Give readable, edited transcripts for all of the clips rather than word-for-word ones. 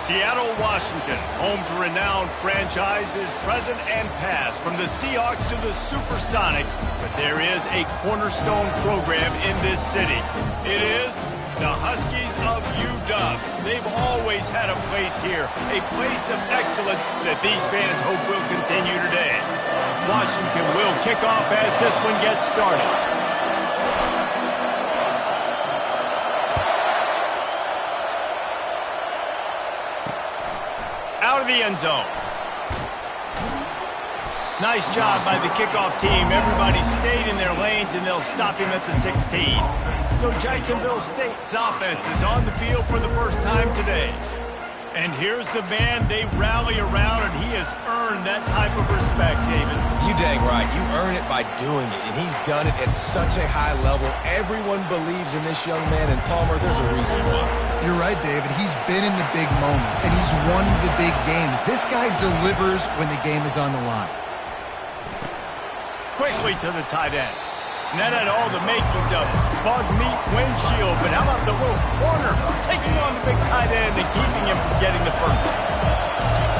Seattle, Washington, home to renowned franchises present and past, from the Seahawks to the Supersonics, but there is a cornerstone program in this city. It is the Huskies of UW. They've always had a place here, a place of excellence that these fans hope will continue today. Washington will kick off as this one gets started. Out of the end zone. Nice job by the kickoff team. Everybody stayed in their lanes, and they'll stop him at the 16. So Jacksonville State's offense is on the field for the first time today. And here's the man they rally around, and he has earned that type of respect, David. You dang right. You earn it by doing it, and he's done it at such a high level. Everyone believes in this young man, and Palmer, there's a reason why. You're right, David. He's been in the big moments, and he's won the big games. This guy delivers when the game is on the line. Quickly to the tight end. And that had all the makings of bug meat windshield, but how about the little corner taking on the big tight end and keeping him from getting the first?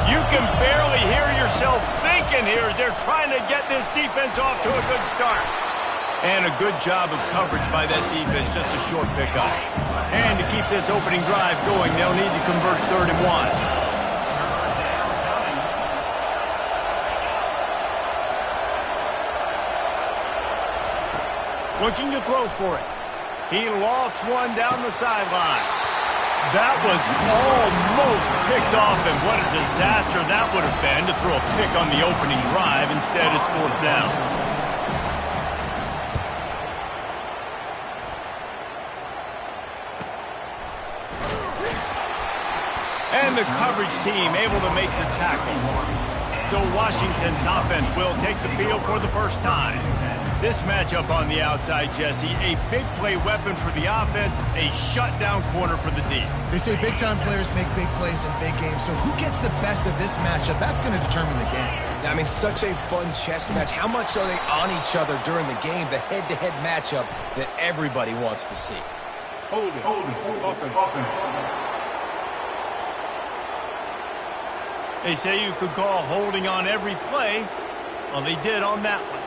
You can barely hear yourself thinking here as they're trying to get this defense off to a good start. And a good job of coverage by that defense, just a short pickup. And to keep this opening drive going, they'll need to convert 3rd and 1. Looking to throw for it. He lost one down the sideline. That was almost picked off, and what a disaster that would have been to throw a pick on the opening drive. Instead, it's 4th down. And the coverage team able to make the tackle. So Washington's offense will take the field for the first time. This matchup on the outside, Jesse, a big play weapon for the offense, a shutdown corner for the D. They say big-time players make big plays in big games, so who gets the best of this matchup? That's going to determine the game. I mean, such a fun chess match. How much are they on each other during the game, the head-to-head matchup that everybody wants to see? Hold it. Offense. They say you could call holding on every play. Well, they did on that one.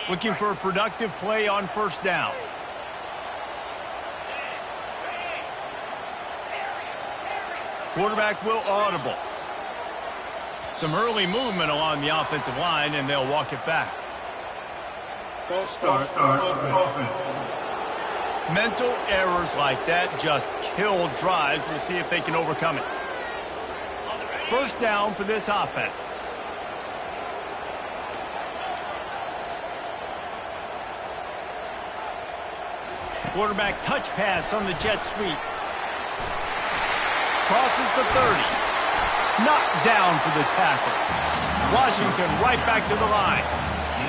Looking for a productive play on 1st down. Quarterback will audible. Some early movement along the offensive line, and they'll walk it back. False start. Offense. Mental errors like that just kill drives. We'll see if they can overcome it. 1st down for this offense. Quarterback touch pass on the jet sweep. Crosses the 30. Knocked down for the tackle. Washington right back to the line.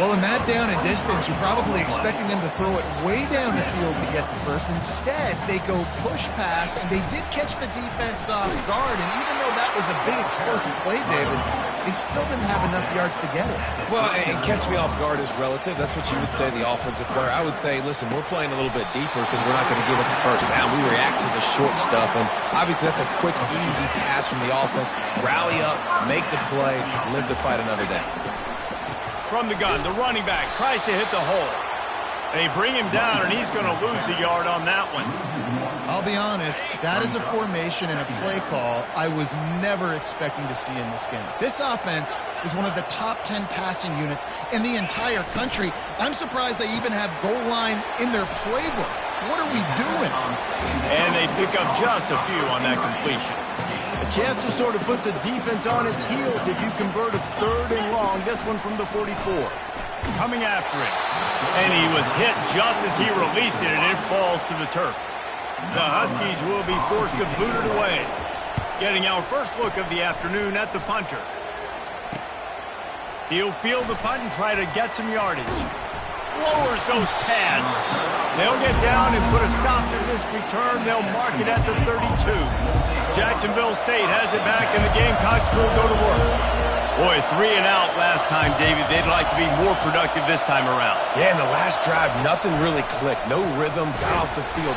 Well, in that down and distance, you're probably expecting them to throw it way down the field to get the first. Instead, they go push pass, and they did catch the defense off guard. And even though that was a big explosive play, David, they still didn't have enough yards to get it. Well, and catch me off guard is relative. That's what you would say, the offensive player. I would say, listen, we're playing a little bit deeper because we're not going to give up the 1st down. We react to the short stuff, and obviously that's a quick, easy pass from the offense. Rally up, make the play, live to fight another day. From the gun, the running back tries to hit the hole. They bring him down, and he's going to lose a yard on that one. I'll be honest, that is a formation and a play call I was never expecting to see in this game. This offense is one of the top 10 passing units in the entire country. I'm surprised they even have goal line in their playbook. What are we doing? And they pick up just a few on that completion. A chance to sort of put the defense on its heels if you convert a 3rd and long. This one from the 44. Coming after it. And he was hit just as he released it, and it falls to the turf. The Huskies will be forced to boot it away. Getting our first look of the afternoon at the punter. He'll field the punt and try to get some yardage. lowers those pads. They'll get down and put a stop to this return. They'll mark it at the 32. Jacksonville State has it back, and the Gamecocks will go to work. Boy, 3 and out last time, David. They'd like to be more productive this time around. Yeah, in the last drive, nothing really clicked. No rhythm, got off the field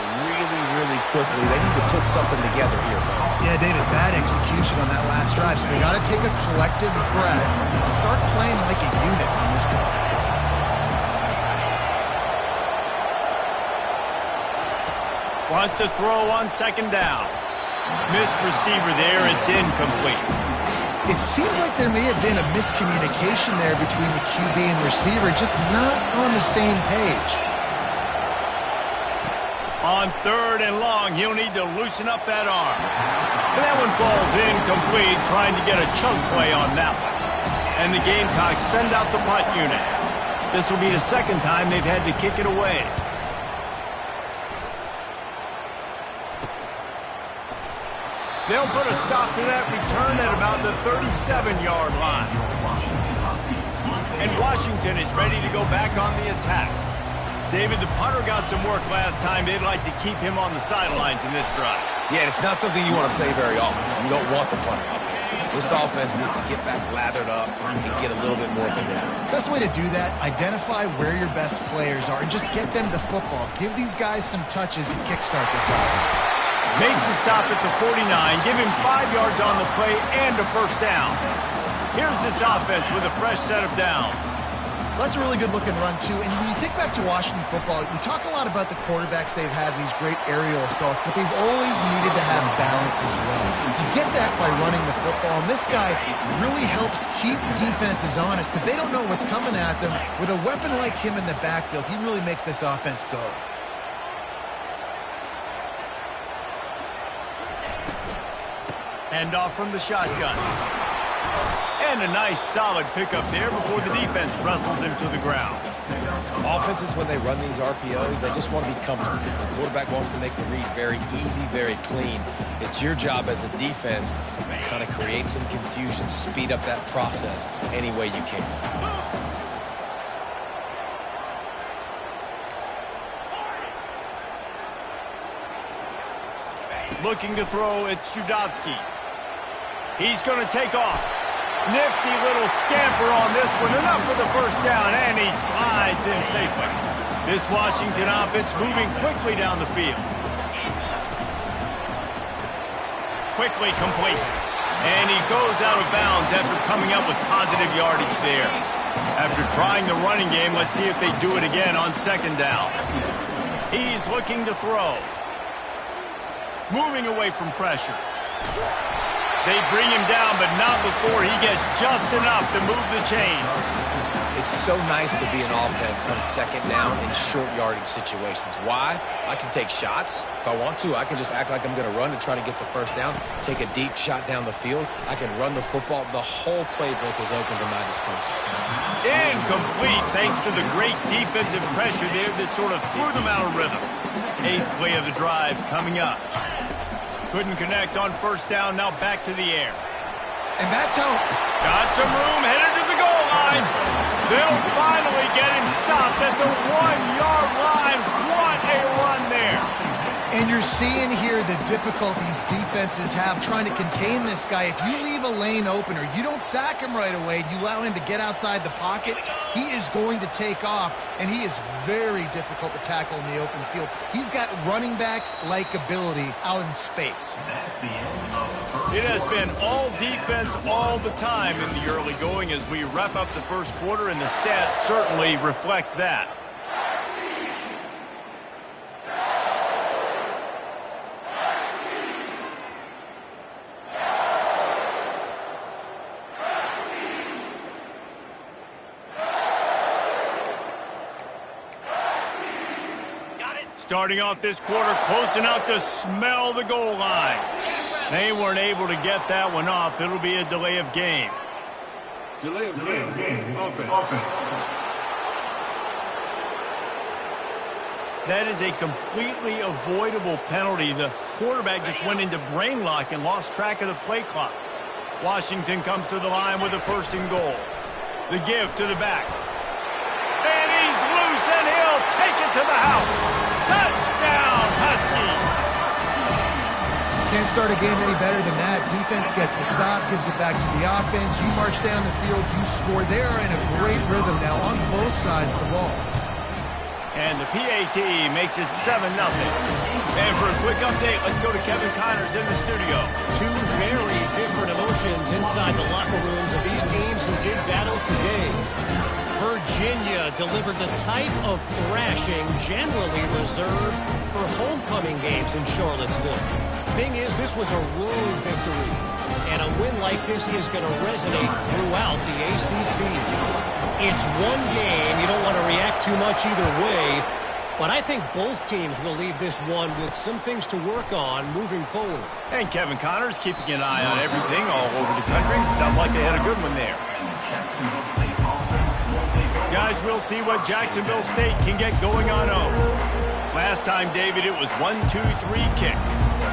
really quickly. They need to put something together here. Yeah, David, bad execution on that last drive, so they got to take a collective breath and start playing like a unit on this one. Wants to throw on second down. Missed receiver there. It's incomplete. It seemed like there may have been a miscommunication there between the QB and receiver, just not on the same page. On 3rd and long, he'll need to loosen up that arm. And that one falls incomplete, trying to get a chunk play on that one. And the Gamecocks send out the punt unit. This will be the second time they've had to kick it away. They'll put a stop to that return at about the 37-yard line. And Washington is ready to go back on the attack. David, the punter got some work last time. They'd like to keep him on the sidelines in this drive. Yeah, it's not something you want to say very often. You don't want the punter out there. This offense needs to get back lathered up and get a little bit more of a rep. Best way to do that, identify where your best players are and just get them the football. Give these guys some touches to kickstart this offense. Makes the stop at the 49. Give him 5 yards on the play and a first down. Here's this offense with a fresh set of downs. That's a really good-looking run, too. And when you think back to Washington football, we talk a lot about the quarterbacks they've had, these great aerial assaults, but they've always needed to have balance as well. You get that by running the football, and this guy really helps keep defenses honest because they don't know what's coming at them. With a weapon like him in the backfield, he really makes this offense go. Hand off from the shotgun. And a nice solid pickup there before the defense wrestles him to the ground. Offenses, when they run these RPOs, they just want to be comfortable. The quarterback wants to make the read very easy, very clean. It's your job as a defense to kind of create some confusion, speed up that process any way you can. Looking to throw, it's Judovsky. He's going to take off. Nifty little scamper on this one. Enough for the first down, and he slides in safely. This Washington offense moving quickly down the field. Quickly complete. And he goes out of bounds after coming up with positive yardage there. After trying the running game, let's see if they do it again on second down. He's looking to throw. Moving away from pressure. They bring him down, but not before he gets just enough to move the chain. It's so nice to be an offense on second down in short yardage situations. Why? I can take shots. If I want to, I can just act like I'm going to run to try to get the first down, take a deep shot down the field. I can run the football. The whole playbook is open to my disposal. Incomplete, thanks to the great defensive pressure there that sort of threw them out of rhythm. 8th play of the drive coming up. Couldn't connect on first down, now back to the air. And that's how... Got some room, headed to the goal line. They'll finally get him stopped at the 1-yard line. What a run there. And you're seeing here the difficulties defenses have trying to contain this guy. If you leave a lane open or you don't sack him right away, you allow him to get outside the pocket, he is going to take off, and he is very difficult to tackle in the open field. He's got running back-like ability out in space. It has been all defense all the time in the early going as we wrap up the first quarter, and the stats certainly reflect that. Starting off this quarter, close enough to smell the goal line. They weren't able to get that one off. It'll be a delay of game. Delay of game. Offense. That is a completely avoidable penalty. The quarterback just went into brain lock and lost track of the play clock. Washington comes to the line with a 1st and goal. The give to the back. And he's loose. and he'll take it to the house. Touchdown, Huskies. Can't start a game any better than that. Defense gets the stop, gives it back to the offense. You march down the field, you score. They are in a great rhythm now on both sides of the ball. And the PAT makes it 7-0. And for a quick update, let's go to Kevin Connors in the studio. Two very different emotions inside the locker rooms of these teams who did battle today. Virginia delivered the type of thrashing generally reserved for homecoming games in Charlottesville. Thing is, this was a road victory, and a win like this is going to resonate throughout the ACC. It's one game. You don't want to react too much either way, but I think both teams will leave this one with some things to work on moving forward. And Kevin Connors keeping an eye on everything all over the country. Sounds like they had a good one there. Guys, we'll see what Jacksonville State can get going on home. Last time, David, it was 1-2-3 kick.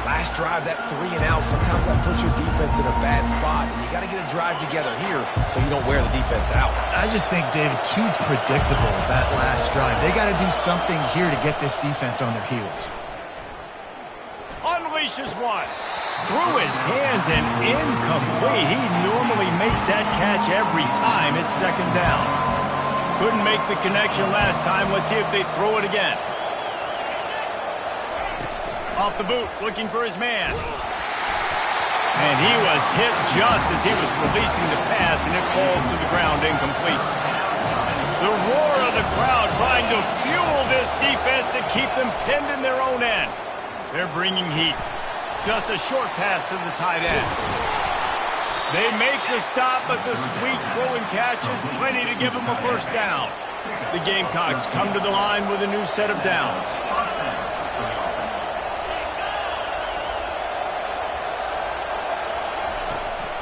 Last drive, that 3-and-out, sometimes that puts your defense in a bad spot, and you got to get a drive together here so you don't wear the defense out. I just think, David, too predictable that last drive. They got to do something here to get this defense on their heels. Unleashes one. Through his hands and incomplete. He normally makes that catch every time it's second down. Couldn't make the connection last time. Let's see if they throw it again. Off the boot, looking for his man. And he was hit just as he was releasing the pass, and it falls to the ground incomplete. The roar of the crowd trying to fuel this defense to keep them pinned in their own end. They're bringing heat. Just a short pass to the tight end. They make the stop, but the sweet throwing catch is plenty to give them a first down. The Gamecocks come to the line with a new set of downs.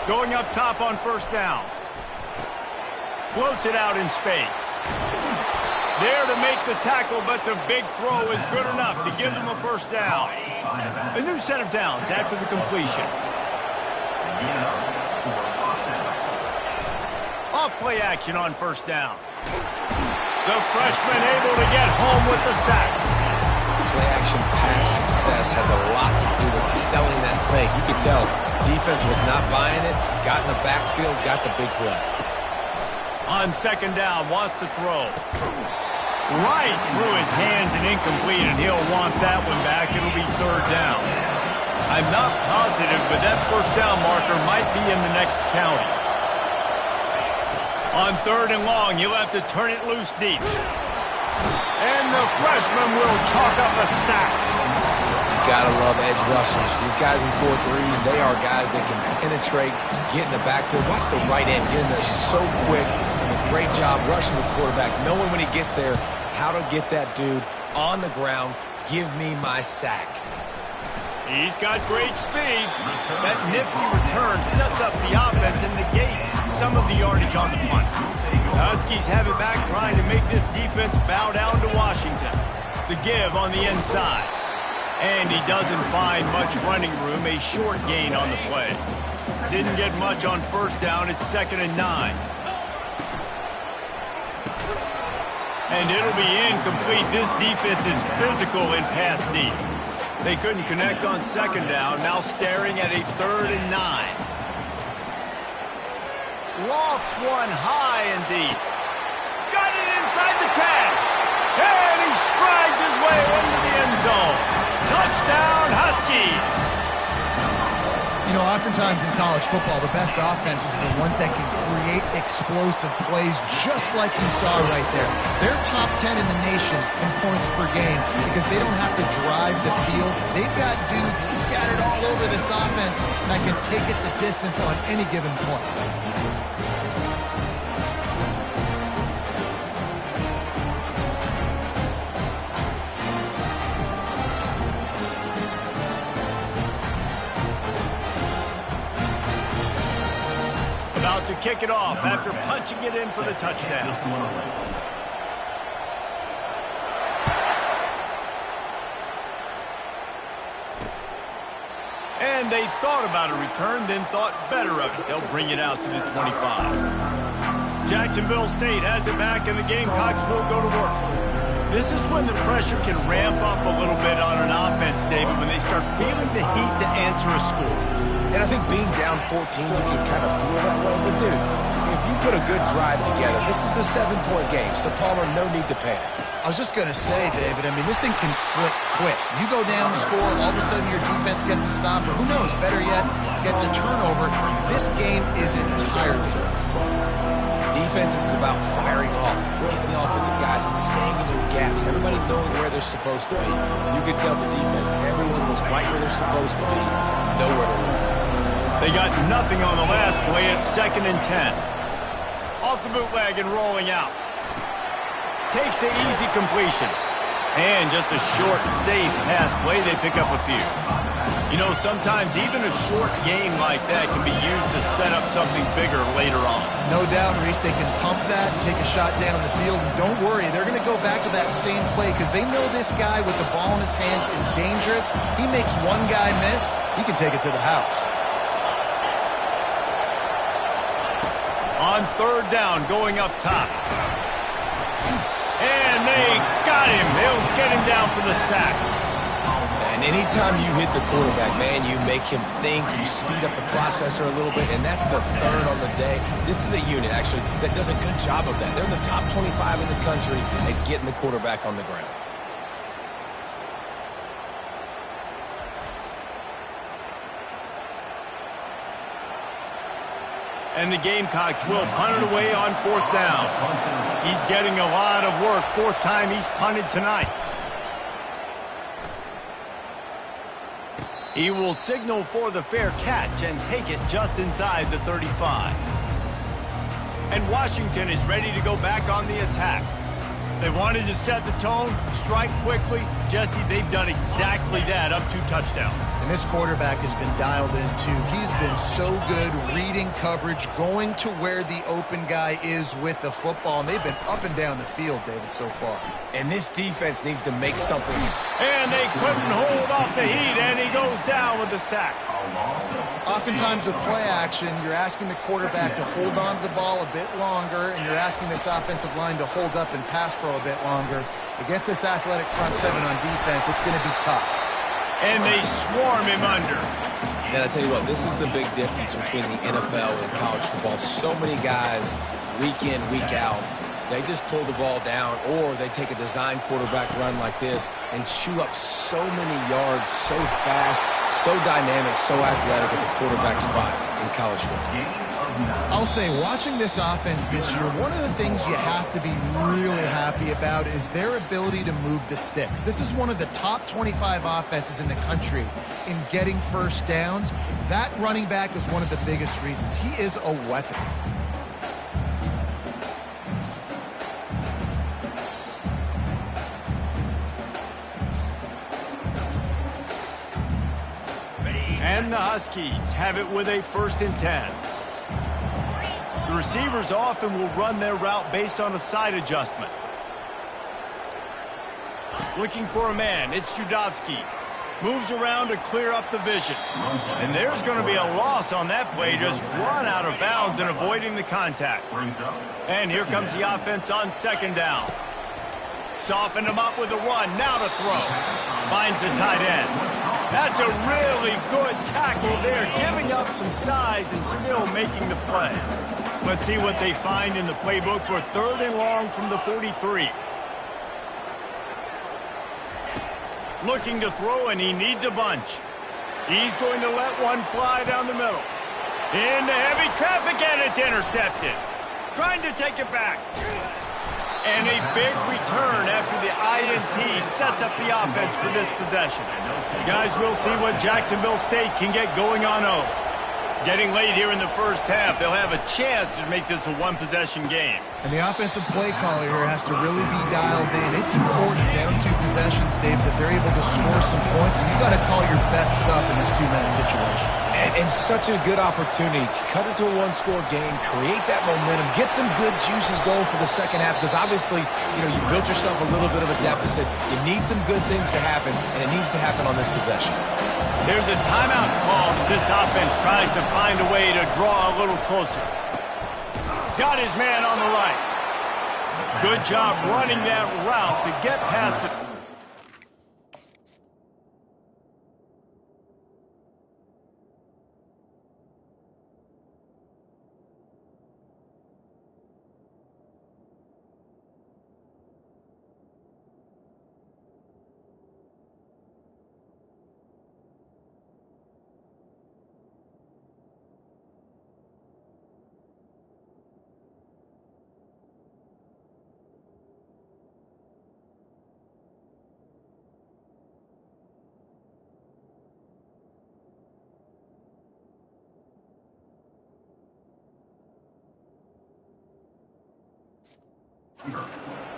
Going up top on first down. Floats it out in space. There to make the tackle, but the big throw is good enough to give them a first down. A new set of downs after the completion. Off play action on first down. The freshman able to get home with the sack. Play action pass success has a lot to do with selling that fake. You could tell defense was not buying it, got in the backfield, got the big play. On second down, wants to throw. Right through his hands and incomplete, and he'll want that one back. It'll be third down. I'm not positive, but that first down marker might be in the next county. On third and long, he'll have to turn it loose deep. And the freshman will chalk up a sack. Gotta love edge rushers. These guys in 4-3s, they are guys that can penetrate, get in the backfield. Watch the right end, get in there so quick. Does a great job rushing the quarterback, knowing when he gets there how to get that dude on the ground. Give me my sack. He's got great speed. That nifty return sets up the offense and negates some of the yardage on the punt. The Huskies have it back, trying to make this defense bow down to Washington. The give on the inside. And he doesn't find much running room, a short gain on the play. Didn't get much on first down, it's 2nd and 9. And it'll be incomplete. This defense is physical and pass deep. They couldn't connect on second down, now staring at a 3rd and 9. Lofts one high and deep. Got it inside the 10. And he strides his way into the end zone. Touchdown, Huskies! You know, oftentimes in college football, the best offenses are the ones that can create explosive plays just like you saw right there. They're top 10 in the nation in points per game because they don't have to drive the field. They've got dudes scattered all over this offense that can take it the distance on any given play. To kick it off after punching it in for the touchdown. And they thought about a return, then thought better of it. They'll bring it out to the 25. Jacksonville State has it back, and the Gamecocks will go to work. This is when the pressure can ramp up a little bit on an offense, David, when they start feeling the heat to answer a score. And I think being down 14, you can kind of feel that way. But, dude, if you put a good drive together, this is a 7-point game, so Palmer, no need to panic. I was just going to say, David, I mean, this thing can flip quick. You go down, score, all of a sudden your defense gets a stop, or who knows, better yet, gets a turnover. This game is entirely different. Defense is about firing off, getting the offensive guys and staying in their gaps, everybody knowing where they're supposed to be. You could tell the defense, everyone was right where they're supposed to be, nowhere to run. They got nothing on the last play at 2nd and 10. Off the bootleg and rolling out. Takes the easy completion. And just a short, safe pass play, they pick up a few. You know, sometimes even a short game like that can be used to set up something bigger later on. No doubt, Reese, they can pump that and take a shot down the field. And don't worry, they're going to go back to that same play because they know this guy with the ball in his hands is dangerous. He makes one guy miss, he can take it to the house. On 3rd down, going up top. And they got him. They'll get him down for the sack. And anytime you hit the quarterback, man, you make him think, you speed up the processor a little bit, and that's the 3rd on the day. This is a unit, actually, that does a good job of that. They're in the top 25 in the country at getting the quarterback on the ground. And the Gamecocks will punt it away on 4th down. He's getting a lot of work. 4th time he's punted tonight. He will signal for the fair catch and take it just inside the 35. And Washington is ready to go back on the attack. They wanted to set the tone, strike quickly. Jesse, they've done exactly that, up 2 touchdowns. And this quarterback has been dialed in, too. He's been so good reading coverage, going to where the open guy is with the football. And they've been up and down the field, David, so far. And this defense needs to make something. And they couldn't hold off the heat, and he goes down with the sack. Oftentimes with play action, you're asking the quarterback to hold on to the ball a bit longer, and you're asking this offensive line to hold up and pass pro a bit longer. Against this athletic front 7 on defense, it's going to be tough. And they swarm him under. And I tell you what, this is the big difference between the NFL and college football. So many guys, week in, week out, they just pull the ball down, or they take a design quarterback run like this and chew up so many yards so fast, so dynamic, so athletic at the quarterback spot in college football. I'll say, watching this offense this year, one of the things you have to be really happy about is their ability to move the sticks. This is one of the top 25 offenses in the country in getting first downs. That running back is one of the biggest reasons. He is a weapon. And the Huskies have it with a 1st and 10. The receivers often will run their route based on a side adjustment. Looking for a man, it's Judovsky. Moves around to clear up the vision. And there's going to be a loss on that play, just run out of bounds and avoiding the contact. And here comes the offense on 2nd down. Softened him up with a run, now to throw. Finds the tight end. That's a really good tackle there, giving up some size and still making the play. Let's see what they find in the playbook for 3rd and long from the 43. Looking to throw, and he needs a bunch. He's going to let one fly down the middle. Into heavy traffic, and it's intercepted. Trying to take it back. And a big return after the INT sets up the offense for this possession. Guys, we'll see what Jacksonville State can get going on 0. Getting late here in the 1st half, they'll have a chance to make this a 1-possession game. And the offensive play caller here has to really be dialed in. It's important down 2 possessions, Dave, that they're able to score some points. So you got to call your best stuff in this 2-minute situation. And such a good opportunity to cut it to a 1-score game, create that momentum, get some good juices going for the 2nd half, because obviously, you built yourself a little bit of a deficit. You need some good things to happen, and it needs to happen on this possession. There's a timeout called as this offense tries to find a way to draw a little closer. Got his man on the right. Good job running that route to get past it.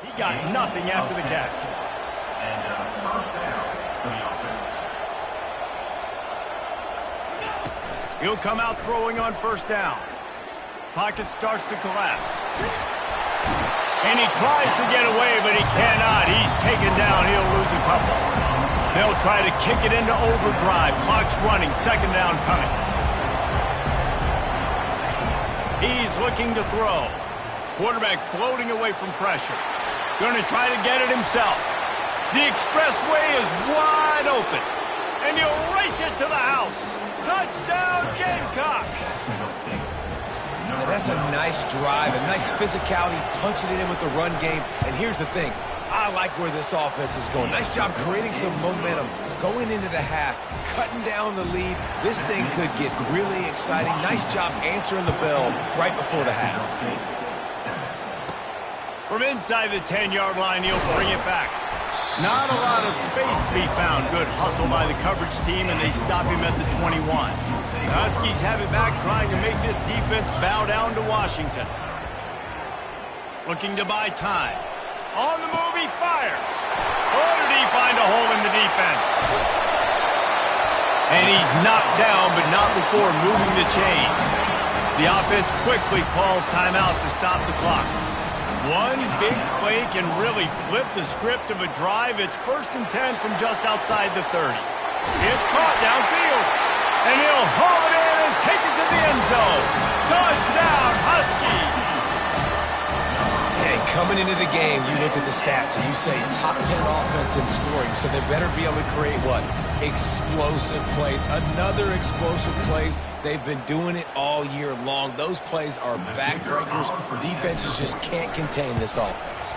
He got nothing after the catch. And first down for the offense. He'll come out throwing on first down. Pocket starts to collapse. And he tries to get away, but he cannot. He's taken down. He'll lose a couple. They'll try to kick it into overdrive. Clock's running. Second down coming. He's looking to throw. Quarterback floating away from pressure. Going to try to get it himself. The expressway is wide open. And he'll race it to the house. Touchdown, Gamecocks! Now that's a nice drive, a nice physicality, punching it in with the run game. And here's the thing. I like where this offense is going. Nice job creating some momentum, going into the half, cutting down the lead. This thing could get really exciting. Nice job answering the bell right before the half. From inside the 10-yard line, he'll bring it back. Not a lot of space to be found. Good hustle by the coverage team, and they stop him at the 21. The Huskies have it back, trying to make this defense bow down to Washington. Looking to buy time. On the move, he fires. Oh, did he find a hole in the defense? And he's knocked down, but not before moving the chains. The offense quickly calls timeout to stop the clock. One big play can really flip the script of a drive. It's 1st and 10 from just outside the 30. It's caught downfield. And he'll haul it in and take it to the end zone. Touchdown, Huskies! Hey, coming into the game, you look at the stats and you say top 10 offense in scoring, so they better be able to create what? Explosive plays. Another explosive plays. They've been doing it all year long. Those plays are backbreakers. Defenses just can't contain this offense.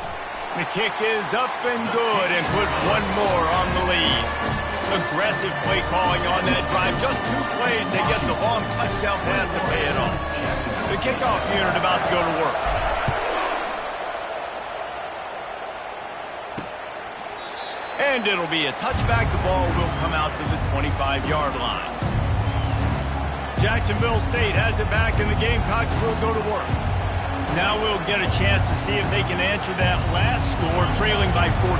The kick is up and good, and put one more on the lead. Aggressive play calling on that drive. Just 2 plays, they get the long touchdown pass to pay it off. The kickoff unit about to go to work. And it'll be a touchback. The ball will come out to the 25-yard line. Jacksonville State has it back, and the Gamecocks will go to work. Now we'll get a chance to see if they can answer that last score, trailing by 14,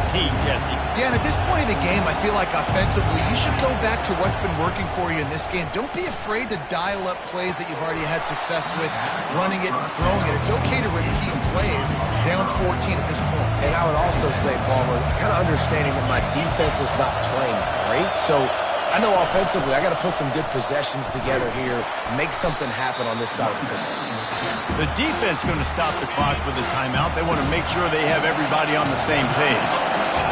Jesse. Yeah, and at this point in the game, I feel like offensively, you should go back to what's been working for you in this game. Don't be afraid to dial up plays that you've already had success with, running it and throwing it. It's okay to repeat plays down 14 at this point. And I would also say, Palmer, kind of understanding that my defense is not playing great, so I know offensively I got to put some good possessions together here, make something happen on this side of the football. The defense going to stop the clock with a timeout. They want to make sure they have everybody on the same page.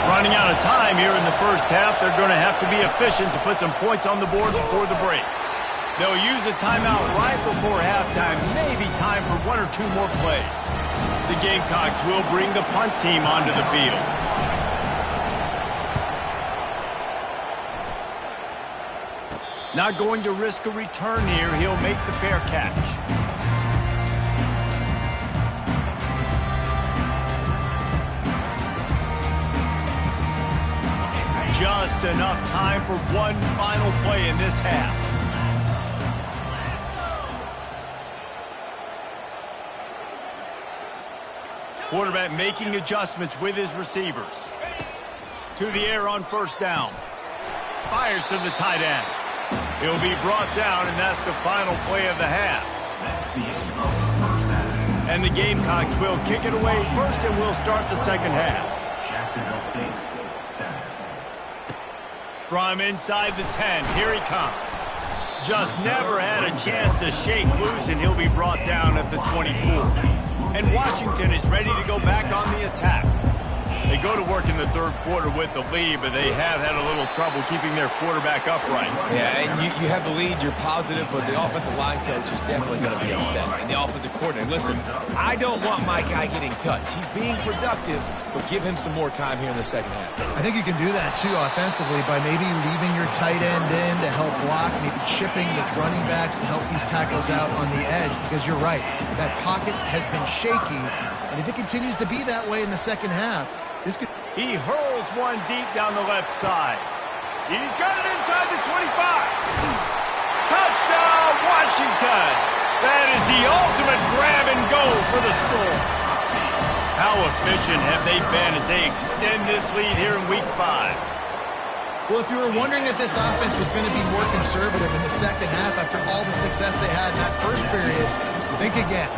Running out of time here in the first half, they're going to have to be efficient to put some points on the board before the break. They'll use a timeout right before halftime, maybe time for 1 or 2 more plays. The Gamecocks will bring the punt team onto the field. Not going to risk a return here. He'll make the fair catch. Just enough time for one final play in this half. Quarterback making adjustments with his receivers. To the air on first down. Fires to the tight end. He'll be brought down, and that's the final play of the half. And the Gamecocks will kick it away first, and we'll start the second half. Jacksonville State, 7. From inside the 10, here he comes. Just never had a chance to shake loose, and he'll be brought down at the 24. And Washington is ready to go back on the They go to work in the third quarter with the lead, but they have had a little trouble keeping their quarterback upright. Yeah, and you have the lead, you're positive, but the offensive line coach is definitely going to be upset. And the offensive coordinator, listen, I don't want my guy getting touched. He's being productive, but give him some more time here in the second half. I think you can do that, too, offensively, by maybe leaving your tight end in to help block, maybe chipping with running backs to help these tackles out on the edge, because you're right, that pocket has been shaky, and if it continues to be that way in the second half, this could... He hurls one deep down the left side. He's got it inside the 25. Touchdown, Washington. That is the ultimate grab and go for the score. How efficient have they been as they extend this lead here in Week 5? Well, if you were wondering if this offense was going to be more conservative in the second half after all the success they had in that first period, think again.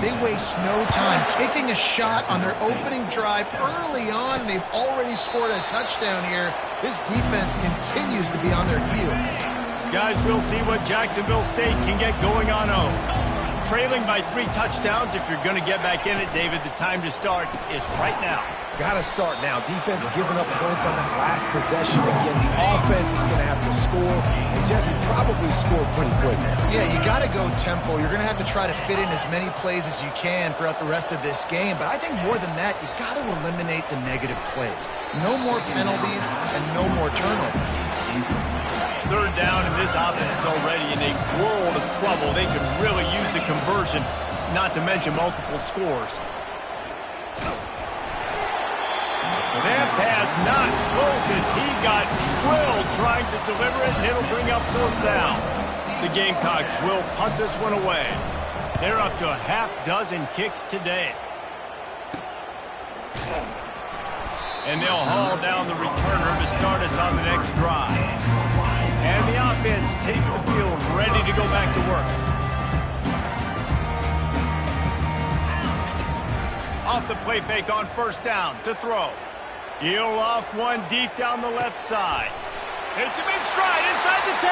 They waste no time taking a shot on their opening drive early on. They've already scored a touchdown here. This defense continues to be on their heels. Guys, we'll see what Jacksonville State can get going on home. Trailing by 3 touchdowns, if you're going to get back in it, David, the time to start is right now. Got to start now. Defense giving up points on that last possession. Again, the offense is going to have to score, and Jesse probably scored pretty quick. Yeah, you got to go tempo. You're going to have to try to fit in as many plays as you can throughout the rest of this game. But I think more than that, you got to eliminate the negative plays. No more penalties and no more turnovers. Third down, and this offense is already in a world of trouble. They could really use a conversion, not to mention multiple scores. That pass not close as he got drilled trying to deliver it, and it'll bring up 4th down. The Gamecocks will punt this one away. They're up to a half-dozen kicks today. And they'll haul down the returner to start us on the next drive. And the offense takes the field ready to go back to work. Off the play fake on 1st down to throw. He'll loft one deep down the left side. It's a big stride inside the 10.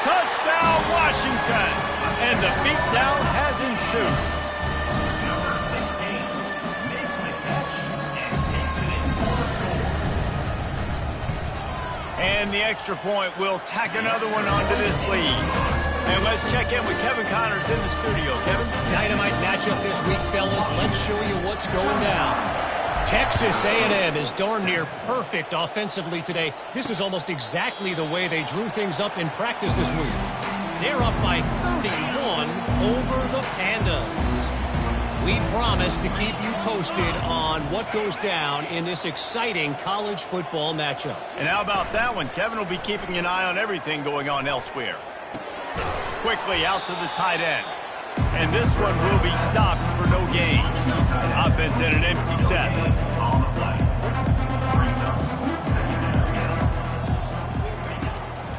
Touchdown, Washington. And the beatdown has ensued. And the extra point will tack another one onto this lead. And let's check in with Kevin Connors in the studio. Kevin? Dynamite matchup this week, fellas. Let's show you what's going down. Texas A&M is darn near perfect offensively today. This is almost exactly the way they drew things up in practice this week. They're up by 31 over the Pandas. We promise to keep you posted on what goes down in this exciting college football matchup. And how about that one? Kevin will be keeping an eye on everything going on elsewhere. Quickly out to the tight end. And this one will be stopped for no gain. Offense in an empty set.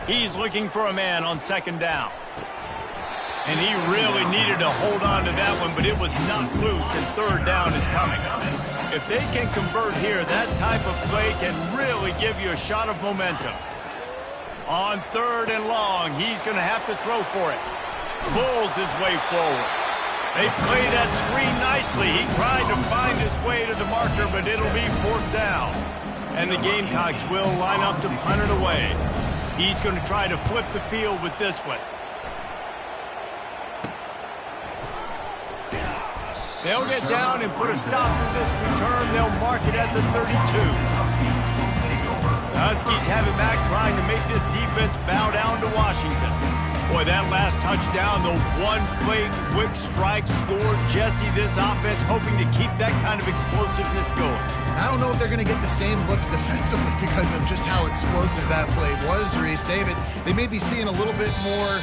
He's looking for a man on 2nd down. And he really needed to hold on to that one, but it was not loose, and 3rd down is coming. If they can convert here, that type of play can really give you a shot of momentum. On 3rd and long, he's going to have to throw for it. Pulls his way forward. They play that screen nicely. He tried to find his way to the marker, but it'll be 4th down. And the Gamecocks will line up to punt it away. He's going to try to flip the field with this one. They'll get down and put a stop to this return. They'll mark it at the 32. The Huskies have it back, trying to make this defense bow down to Washington. Boy, that last touchdown, the one-play quick strike score. Jesse, this offense hoping to keep that kind of explosiveness going. I don't know if they're going to get the same looks defensively because of just how explosive that play was, Reese. David, they may be seeing a little bit more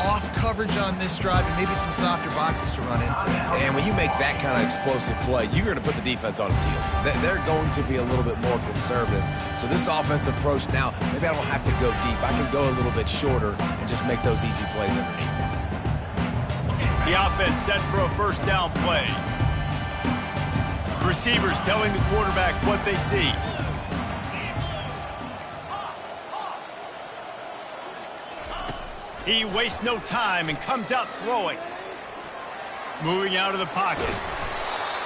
off coverage on this drive and maybe some softer boxes to run into. And when you make that kind of explosive play, you're going to put the defense on its heels. They're going to be a little bit more conservative. So this offensive approach now, maybe I don't have to go deep. I can go a little bit shorter and just make those easy plays underneath. The offense set for a 1st down play. Receivers telling the quarterback what they see. He wastes no time and comes out throwing. Moving out of the pocket.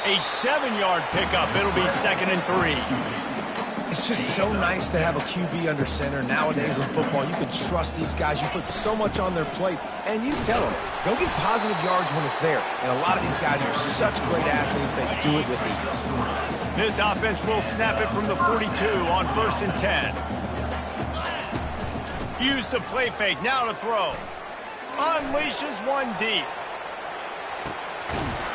A 7-yard pickup. It'll be 2nd and 3. It's just so nice to have a QB under center. Nowadays in football, you can trust these guys. You put so much on their plate, and you tell them, go get positive yards when it's there. And a lot of these guys are such great athletes, they do it with ease. This offense will snap it from the 42 on 1st and 10. Use the play fake, now to throw. Unleashes one deep.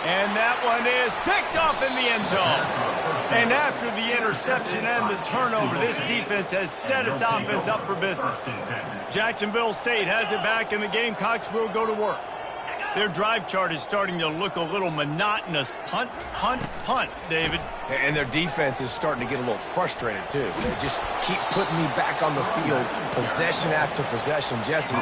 And that one is picked off in the end zone. And after the interception and the turnover, this defense has set its offense up for business. Jacksonville State has it back, and the Gamecocks will go to work. Their drive chart is starting to look a little monotonous. Punt, punt, punt, David. And their defense is starting to get a little frustrated, too. They just keep putting me back on the field, possession after possession. Jesse,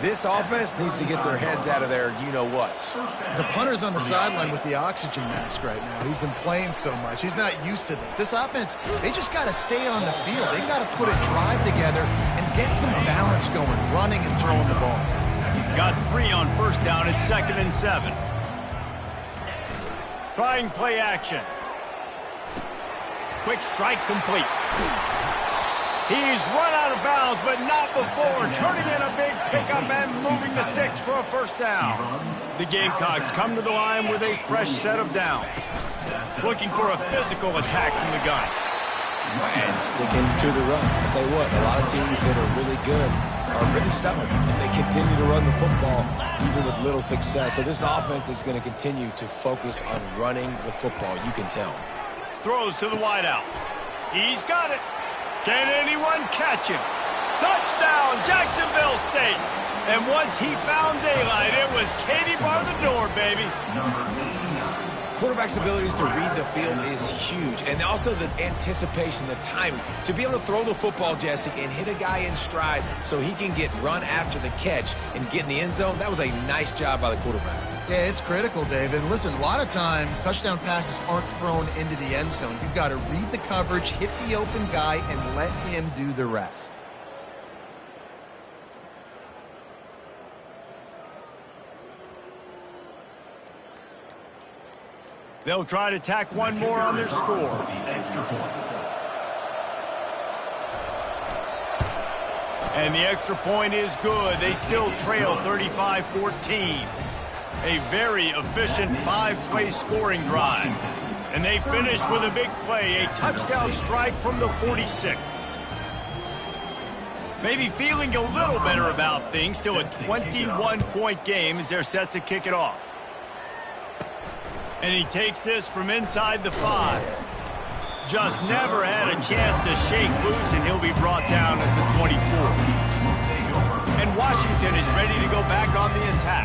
this offense needs to get their heads out of their you-know-whats. The punter's on the sideline with the oxygen mask right now. He's been playing so much. He's not used to this. This offense, they just got to stay on the field. They got to put a drive together and get some balance going, running and throwing the ball. Got 3 on 1st down at 2nd and 7. Trying play action. Quick strike complete. He's run out of bounds, but not before. Turning in a big pickup and moving the sticks for a 1st down. The Gamecocks come to the line with a fresh set of downs. Looking for a physical attack from the gun. And sticking to the run. I'll tell you what, a lot of teams that are really good are really stubborn, and they continue to run the football even with little success. So this offense is going to continue to focus on running the football. You can tell. Throws to the wideout. He's got it. Can anyone catch him? Touchdown, Jacksonville State. And once he found daylight, it was Katie bar the door, baby. Quarterback's abilities to read the field is huge. And also the anticipation, the timing. To be able to throw the football, Jesse, and hit a guy in stride so he can get run after the catch and get in the end zone, that was a nice job by the quarterback. Yeah, it's critical, David. Listen, a lot of times touchdown passes aren't thrown into the end zone. You've got to read the coverage, hit the open guy, and let him do the rest. They'll try to tack one more on their score. And the extra point is good. They still trail 35-14. A very efficient 5-play scoring drive. And they finish with a big play, a touchdown strike from the 46. Maybe feeling a little better about things. Still a 21-point game as they're set to kick it off. And he takes this from inside the 5. Just never had a chance to shake loose, and he'll be brought down at the 24. And Washington is ready to go back on the attack.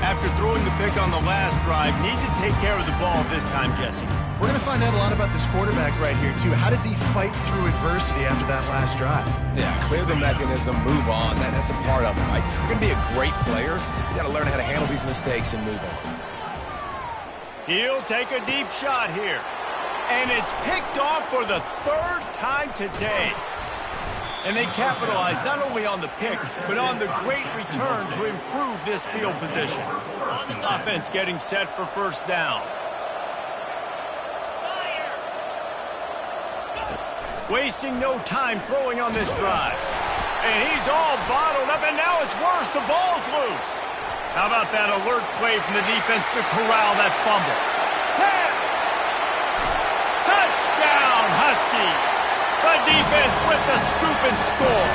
After throwing the pick on the last drive, need to take care of the ball this time, Jesse. We're going to find out a lot about this quarterback right here, too. How does he fight through adversity after that last drive? Yeah, clear the mechanism, move on. That's a part of it, right? If you're going to be a great player, you got to learn how to handle these mistakes and move on. He'll take a deep shot here. And it's picked off for the 3rd time today. And they capitalize not only on the pick, but on the great return to improve this field position. Offense getting set for 1st down. Wasting no time throwing on this drive. And he's all bottled up, and now it's worse. The ball's loose. How about that alert play from the defense to corral that fumble? 10. Touchdown, Huskies. The defense with the scoop and score.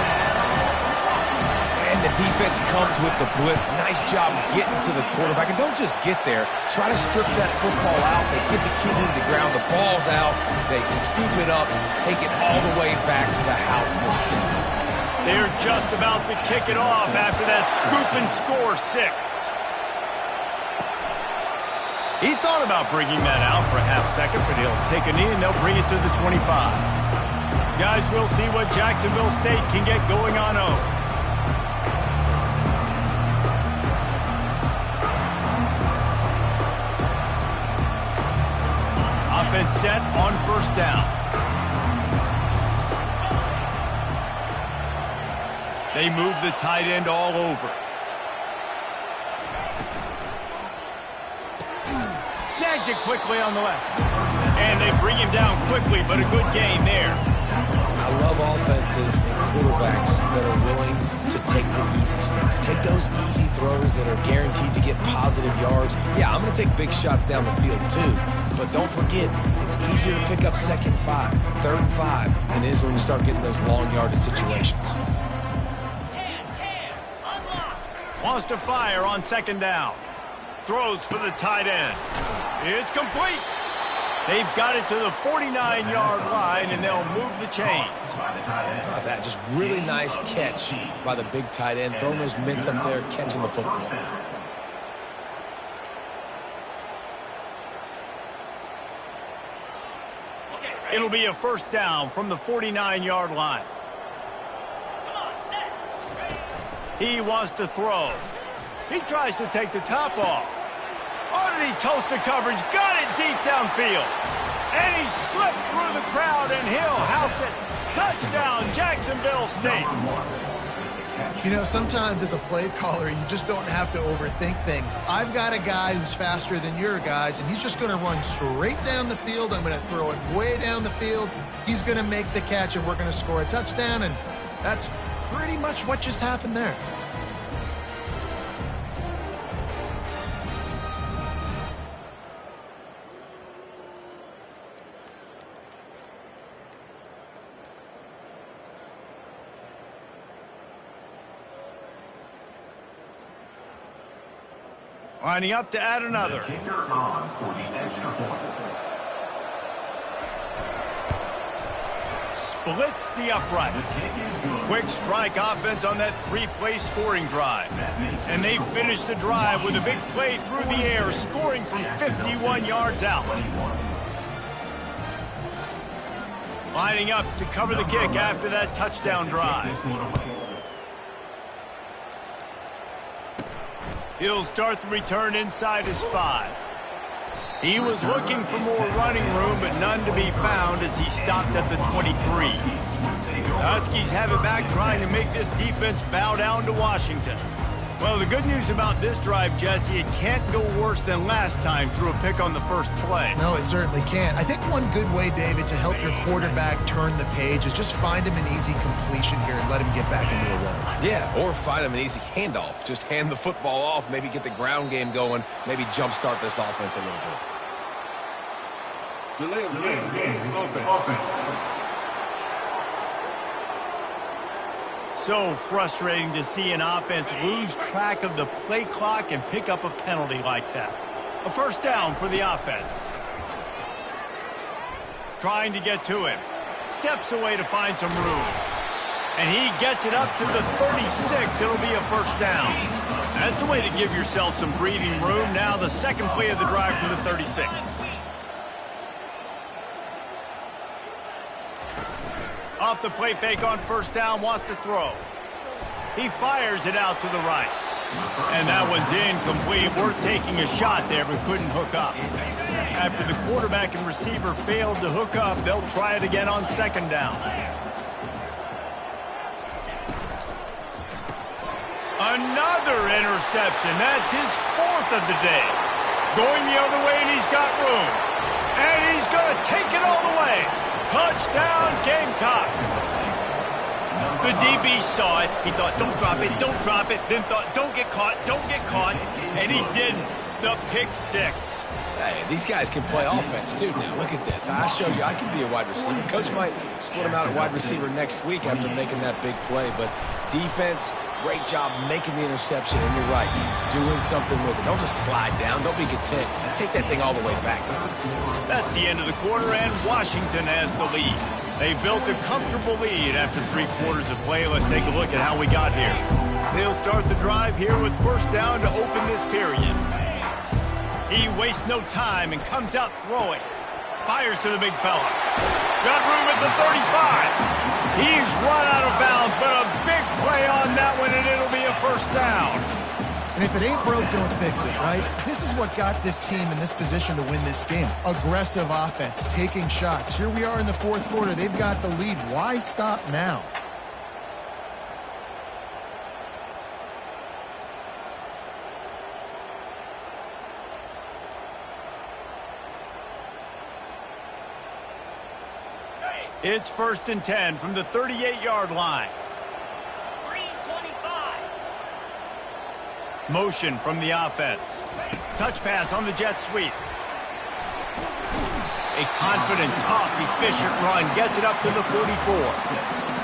And the defense comes with the blitz. Nice job getting to the quarterback. And don't just get there. Try to strip that football out. They get the QB to the ground. The ball's out. They scoop it up, take it all the way back to the house for 6. They're just about to kick it off after that scoop and score 6. He thought about bringing that out for a half second, but he'll take a knee and they'll bring it to the 25. Guys, we'll see what Jacksonville State can get going on home. Offense set on 1st down. They move the tight end all over. Snag Gets it quickly on the left. And they bring him down quickly, but a good gain there. I love offenses and quarterbacks that are willing to take the easy stuff. Take those easy throws that are guaranteed to get positive yards. Yeah, I'm going to take big shots down the field too. But don't forget, it's easier to pick up 2nd and 5, 3rd and 5 than it is when you start getting those long yardage situations. Wants to fire on 2nd down. Throws for the tight end. It's complete. They've got it to the 49-yard line, and they'll move the chains. That just really nice catch by the big tight end. Throwing those mitts up there, catching the football. It'll be a 1st down from the 49-yard line. He wants to throw. He tries to take the top off. Oh, did he toast the coverage? Got it deep downfield. And he slipped through the crowd, and he'll house it. Touchdown, Jacksonville State. You know, sometimes as a play caller, you just don't have to overthink things. I've got a guy who's faster than your guys, and he's just going to run straight down the field. I'm going to throw it way down the field. He's going to make the catch, and we're going to score a touchdown, and that's pretty much what just happened there. Lining up to add another. Kicker on for the extra point. Splits the uprights. Quick strike offense on that 3-play scoring drive. And they finish the drive with a big play through the air, scoring from 51 yards out. Lining up to cover the kick after that touchdown drive. He'll start the return inside his 5. He was looking for more running room, but none to be found as he stopped at the 23. The Huskies have it back, trying to make this defense bow down to Washington. Well, the good news about this drive, Jesse, it can't go worse than last time through a pick on the first play. No, it certainly can't. I think one good way, David, to help your quarterback turn the page is just find him an easy completion here and let him get back into a run. Yeah, or find him an easy handoff. Just hand the football off, maybe get the ground game going, maybe jumpstart this offense a little bit. Delay of game. Offense. So frustrating to see an offense lose track of the play clock and pick up a penalty like that. A 1st down for the offense. Trying to get to him. Steps away to find some room. And he gets it up to the 36. It'll be a 1st down. That's the way to give yourself some breathing room. Now the 2nd play of the drive from the 36. Off the play fake on 1st down, wants to throw. He fires it out to the right. And that one's incomplete. Worth taking a shot there, but couldn't hook up. After the quarterback and receiver failed to hook up, they'll try it again on 2nd down. Another interception. That's his 4th of the day. Going the other way, and he's got room. And he's going to take it all the way. Touchdown, Gamecocks. The DB saw it. He thought, don't drop it, don't drop it. Then thought, don't get caught, don't get caught. And he didn't. The pick 6. Hey, these guys can play offense, too, now. Look at this. I showed you I can be a wide receiver. Coach might split him out at wide receiver next week after making that big play. But defense, great job making the interception. And you're right, doing something with it. Don't just slide down. Don't be content. Take that thing all the way back. That's the end of the quarter, and Washington has the lead. They built a comfortable lead after 3 quarters of play. Let's take a look at how we got here. They'll start the drive here with 1st down to open this period. He wastes no time and comes out throwing. Fires to the big fella. Got room at the 35. He's run out of bounds, but a big play on that one, and it'll be a 1st down. And if it ain't broke, don't fix it, right? This is what got this team in this position to win this game. Aggressive offense, taking shots. Here we are in the 4th quarter. They've got the lead. Why stop now? It's 1st and 10 from the 38-yard line. 3:25. Motion from the offense. Touch pass on the jet sweep. A confident, tough, efficient run gets it up to the 44.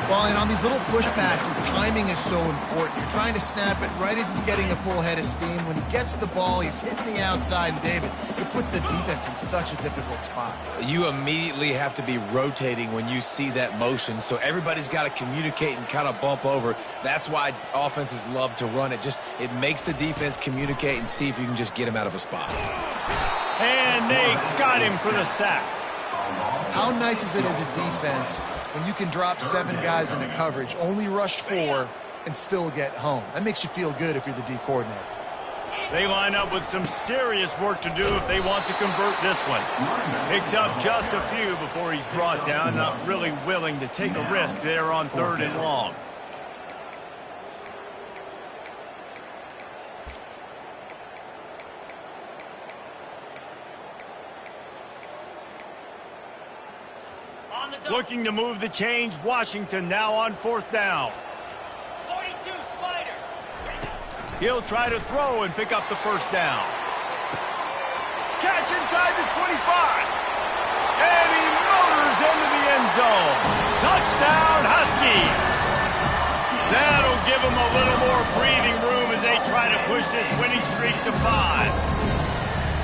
Well, and on these little push passes, timing is so important. You're trying to snap it right as he's getting a full head of steam. When he gets the ball, he's hitting the outside, and David, it puts the defense in such a difficult spot. You immediately have to be rotating when you see that motion, so everybody's got to communicate and kind of bump over. That's why offenses love to run it. It makes the defense communicate and see if you can just get him out of a spot. And they got him for the sack. How nice is it as a defense when you can drop 7 guys into coverage, only rush 4, and still get home? That makes you feel good if you're the D coordinator. They line up with some serious work to do if they want to convert this one. Picks up just a few before he's brought down, not really willing to take a risk there on 3rd and long. Looking to move the chains. Washington now on 4th down. 42, Spider. He'll try to throw and pick up the 1st down. Catch inside the 25. And he motors into the end zone. Touchdown, Huskies. That'll give them a little more breathing room as they try to push this winning streak to 5.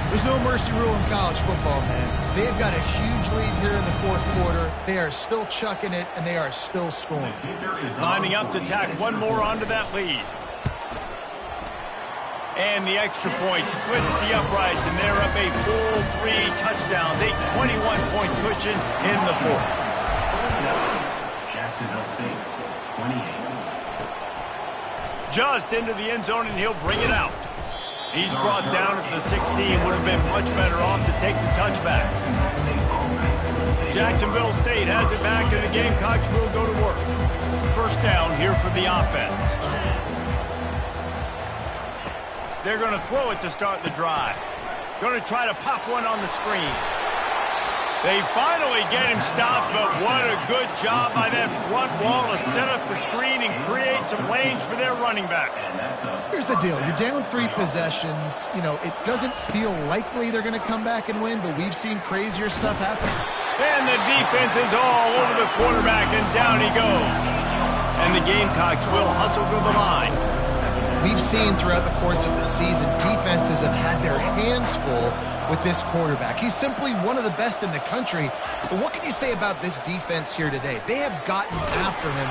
There's no mercy rule in college football, man. They've got a huge lead here in the 4th quarter. They are still chucking it, and they are still scoring. Lining up to tack one more onto that lead. And the extra point splits the uprights, and they're up a full 3 touchdowns, a 21-point cushion in the 4th. Jacksonville State, 28. Just into the end zone, and he'll bring it out. He's brought down at the 16. Would have been much better off to take the touchback. Jacksonville State has it back, and the Gamecocks will go to work. 1st down here for the offense. They're going to throw it to start the drive. Going to try to pop one on the screen. They finally get him stopped, but what a good job by that front wall to set up the screen and create some lanes for their running back. Here's the deal. You're down 3 possessions. You know, it doesn't feel likely they're going to come back and win, but we've seen crazier stuff happen. And the defense is all over the quarterback, and down he goes. And the Gamecocks will hustle to the line. We've seen throughout the course of the season, defenses have had their hands full with this quarterback. He's simply one of the best in the country. But what can you say about this defense here today? They have gotten after him.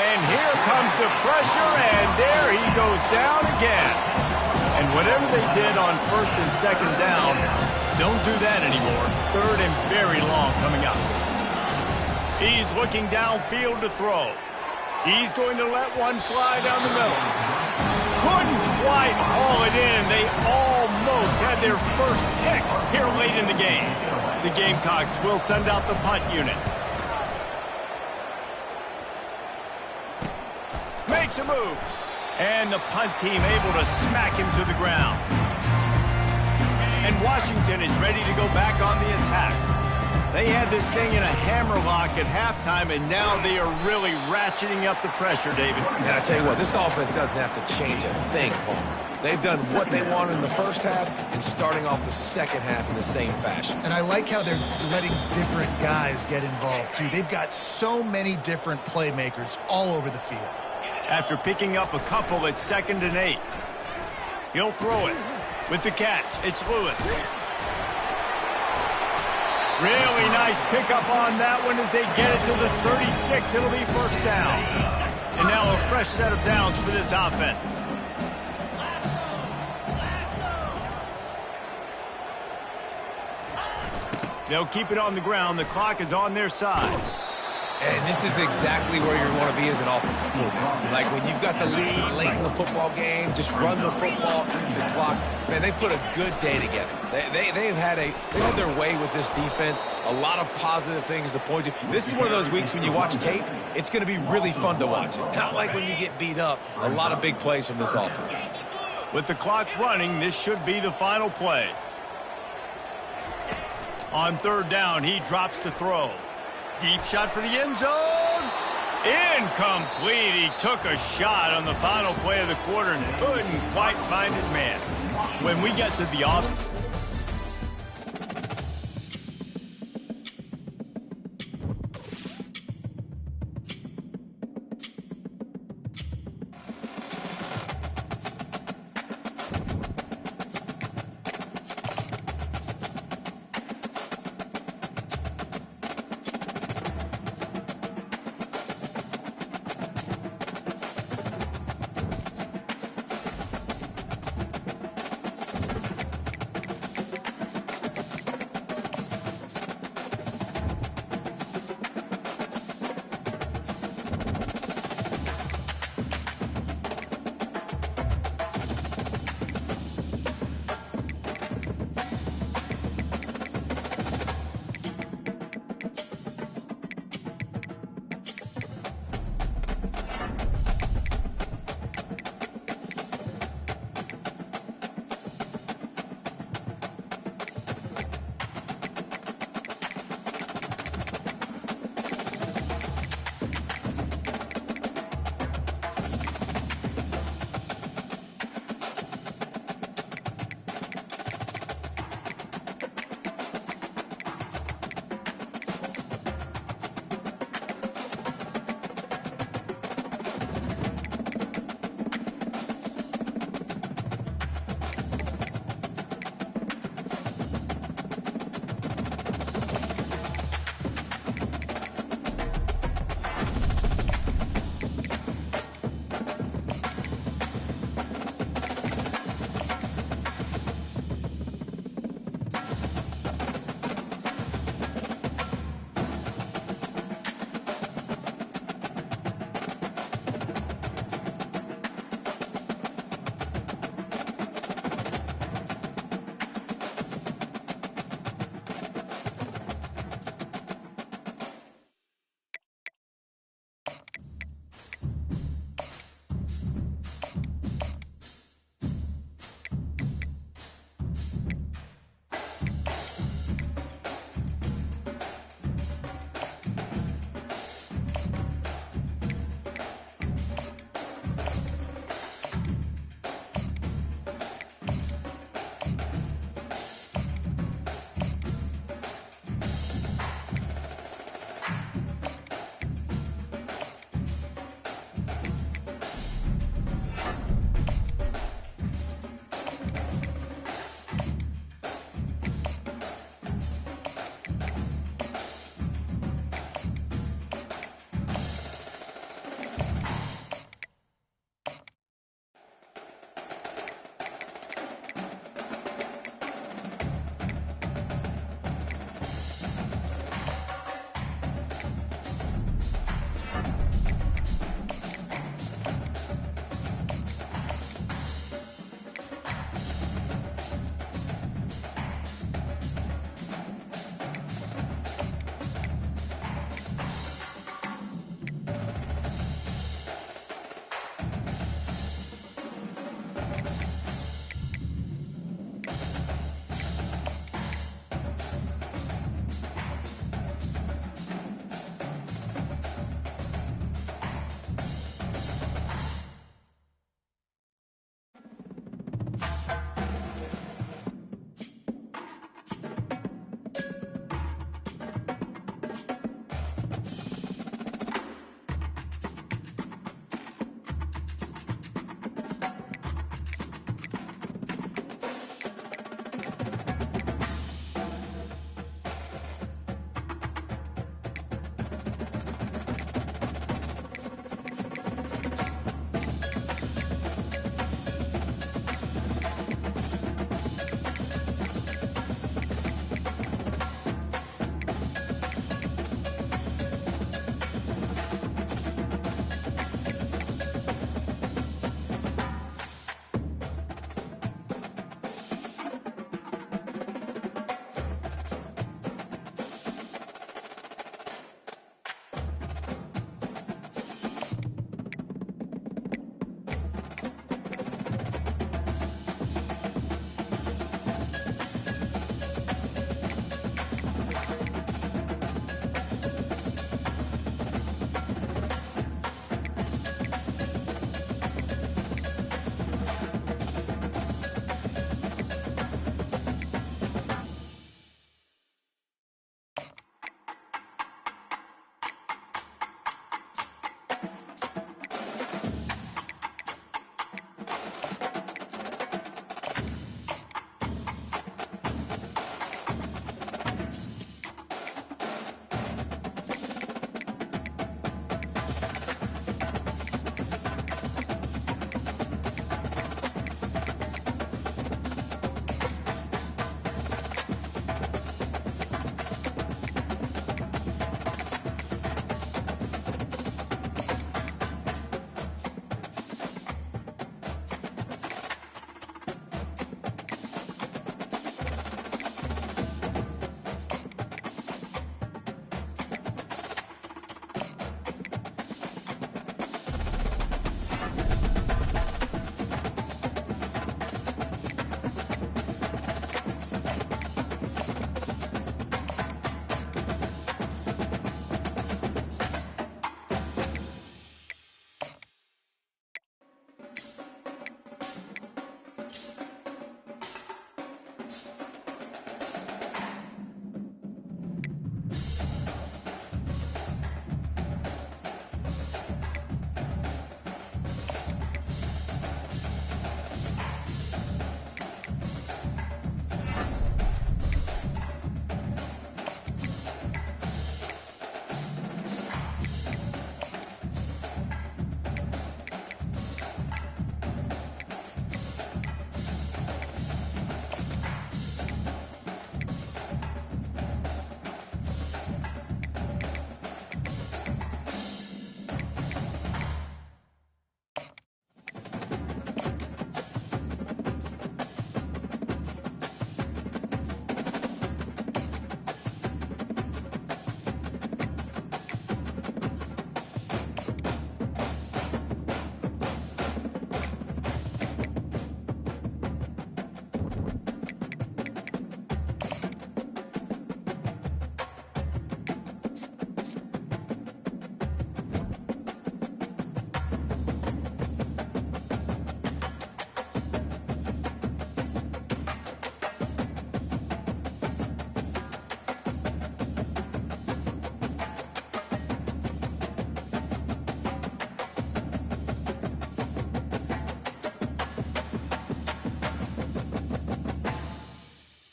And here comes the pressure, and there he goes down again. And whatever they did on 1st and 2nd down, don't do that anymore. 3rd and very long coming up. He's looking downfield to throw. He's going to let one fly down the middle. Couldn't quite haul it in. They almost had their first pick here late in the game. The Gamecocks will send out the punt unit. Makes a move. And the punt team able to smack him to the ground. And Washington is ready to go back on the attack. They had this thing in a hammerlock at halftime, and now they are really ratcheting up the pressure, David. And I tell you what, this offense doesn't have to change a thing, Paul. They've done what they wanted in the 1st half and starting off the 2nd half in the same fashion. And I like how they're letting different guys get involved, too. They've got so many different playmakers all over the field. After picking up a couple at 2nd and 8. He'll throw it. With the catch, it's Lewis. Really nice pickup on that one as they get it to the 36. It'll be 1st down. And now a fresh set of downs for this offense. They'll keep it on the ground. The clock is on their side. And this is exactly where you want to be as an offensive coordinator. Like when you've got the lead late in the football game, just run the football, eat the clock. Man, they put a good day together. They've had their way with this defense. A lot of positive things to point to. This is one of those weeks when you watch tape, it's going to be really fun to watch it. Not like when you get beat up. A lot of big plays from this offense. With the clock running, this should be the final play. On 3rd down, he drops to throw. Deep shot for the end zone. Incomplete. He took a shot on the final play of the quarter and couldn't quite find his man. When we get to the off